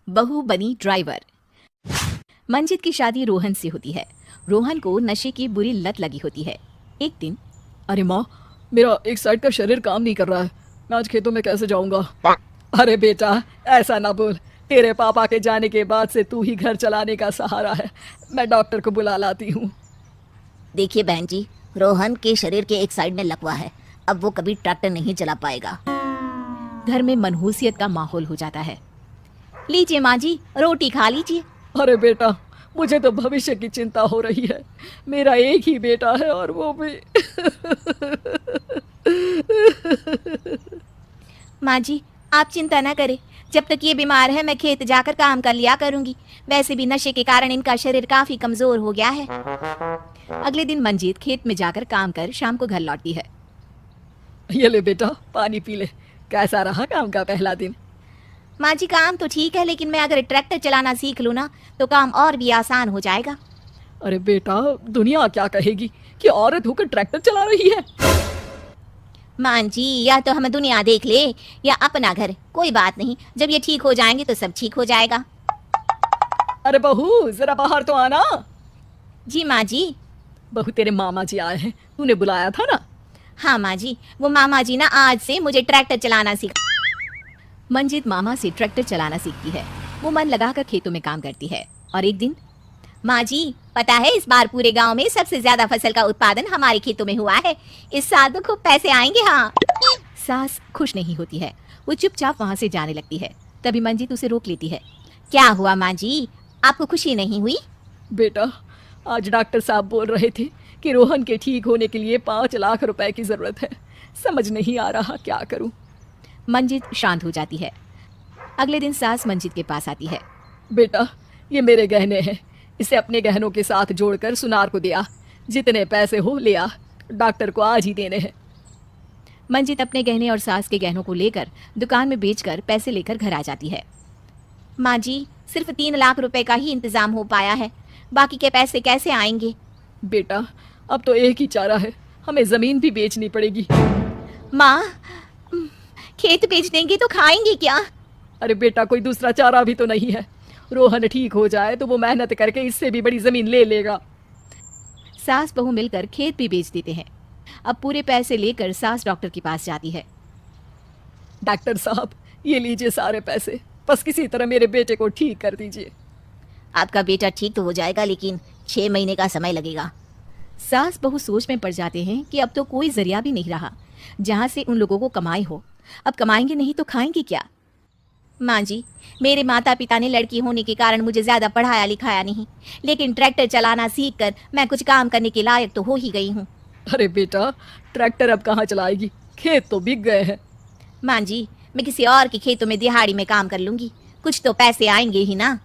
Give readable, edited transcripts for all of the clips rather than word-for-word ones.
बहू बनी ड्राइवर। मंजित की शादी रोहन से होती है। रोहन को नशे की बुरी लत लगी होती है। एक दिन, अरे माँ, मेरा एक साइड का शरीर काम नहीं कर रहा है। मैं आज खेतों में कैसे जाऊंगा? अरे बेटा, ऐसा ना बोल। तेरे पापा के जाने के बाद से तू ही घर चलाने का सहारा है। मैं डॉक्टर को बुला लाती हूँ। देखिए बहन जी, रोहन के शरीर के एक साइड में लकवा है। अब वो कभी ट्रैक्टर नहीं चला पाएगा। घर में मनहूसियत का माहौल हो जाता है। लीजिए माँ जी, रोटी खा लीजिए। अरे बेटा, मुझे तो भविष्य की चिंता हो रही है। मेरा एक ही बेटा है और वो भी माँ जी, आप चिंता ना करें। जब तक ये बीमार है मैं खेत जाकर काम कर लिया करूंगी। वैसे भी नशे के कारण इनका शरीर काफी कमजोर हो गया है। अगले दिन मंजीत खेत में जाकर काम कर शाम को घर लौटती है। ये ले बेटा, पानी पी ले। कैसा रहा काम का पहला दिन? माँ जी, काम तो ठीक है, लेकिन मैं अगर ट्रैक्टर चलाना सीख लूँ ना तो काम और भी आसान हो जाएगा। अरे बेटा, दुनिया क्या कहेगी कि औरत होकर ट्रैक्टर चला रही है। माँ जी, या तो हमें दुनिया देख ले या अपना घर, कोई बात नहीं। जब ये ठीक हो जाएंगे तो सब ठीक हो जाएगा। अरे बहू, जरा बाहर तो आना। जी माँ जी। बहू, तेरे मामा जी आए हैं, तूने बुलाया था ना? हाँ माँ जी, वो मामा जी ना आज से मुझे ट्रैक्टर चलाना सीख। मंजित मामा से ट्रैक्टर चलाना सीखती है। वो मन लगाकर खेतों में काम करती है। और एक दिन, माँ जी, पता है इस बार पूरे गांव में सबसे ज्यादा फसल का उत्पादन हमारे खेतों में हुआ है। इस साल तो खूब पैसे आएंगे। हाँ। सास खुश नहीं होती है। वो चुपचाप वहाँ से जाने लगती है। तभी मंजित उसे रोक लेती है। क्या हुआ माँ जी, आपको खुशी नहीं हुई? बेटा, आज डॉक्टर साहब बोल रहे थे कि रोहन के ठीक होने के लिए 5 लाख रुपए की जरूरत है। समझ नहीं आ रहा क्या करूं। मंजित शांत हो जाती है। अगले दिन सास मंजित के पास आती है। बेटा, ये मेरे गहने हैं। इसे अपने गहनों के साथ जोड़कर सुनार को दिया। जितने पैसे हो ले आ, डॉक्टर को आज ही देने हैं। मंजित अपने गहने और सास के गहनों को लेकर दुकान में बेचकर पैसे लेकर घर आ जाती है। माँ जी, सिर्फ 3 लाख रुपए का ही इंतजाम हो पाया है। बाकी के पैसे कैसे आएंगे? बेटा, अब तो एक ही चारा है, हमें जमीन भी बेचनी पड़ेगी। माँ, खेत बेच देंगे तो खाएंगे क्या? अरे बेटा, कोई दूसरा चारा भी तो नहीं है। रोहन ठीक हो जाए तो वो मेहनत करके इससे भी बड़ी जमीन ले लेगा। सास बहू मिलकर खेत भी बेच देते हैं। अब पूरे पैसे लेकर सास डॉक्टर के पास जाती है। डॉक्टर साहब, ये लीजिए सारे पैसे। बस किसी तरह मेरे बेटे को ठीक कर दीजिए। आपका बेटा ठीक तो हो जाएगा, लेकिन 6 महीने का समय लगेगा। सास बहू सोच में पड़ जाते हैं कि अब तो कोई जरिया भी नहीं रहा जहाँ से उन लोगों को कमाई हो। अब कमाएंगे नहीं तो खाएंगे क्या? माँ जी, मेरे माता पिता ने लड़की होने के कारण मुझे ज्यादा पढ़ाया लिखाया नहीं, लेकिन ट्रैक्टर चलाना सीख कर मैं कुछ काम करने के लायक तो हो ही गई हूँ। अरे बेटा, ट्रैक्टर अब कहाँ चलाएगी? खेत तो बिक गए हैं। माँ जी, मैं किसी और के खेतों में दिहाड़ी में काम कर लूंगी, कुछ तो पैसे आएंगे ही ना।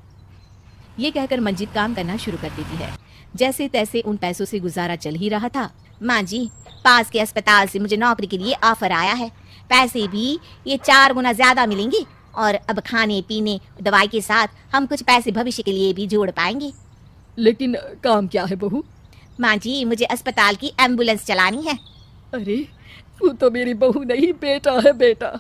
ये कहकर मंजित काम करना शुरू कर देती है। जैसे तैसे उन पैसों से गुजारा चल ही रहा था। माँ जी, पास के अस्पताल से मुझे नौकरी के लिए ऑफर आया है। पैसे भी ये 4 गुना ज्यादा मिलेंगे और अब खाने पीने दवाई के साथ हम कुछ पैसे भविष्य के लिए भी जोड़ पाएंगे। लेकिन काम क्या है बहू? माँ जी, मुझे अस्पताल की एम्बुलेंस चलानी है। अरे, तू तो मेरी बहू नहीं, बेटा है बेटा।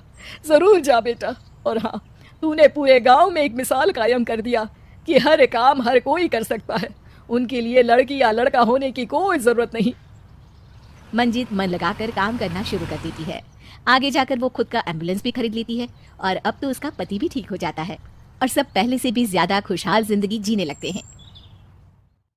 जरूर जा बेटा। और हाँ, तूने पूरे गांव में एक मिसाल कायम कर दिया कि हर काम हर कोई कर सकता है। उनके लिए लड़की या लड़का होने की कोई जरूरत नहीं। मंजित मन लगाकर काम करना शुरू कर देती है। आगे जाकर वो खुद का एम्बुलेंस भी खरीद लेती है और अब तो उसका पति भी ठीक हो जाता है और सब पहले से भी ज्यादा खुशहाल जिंदगी जीने लगते हैं।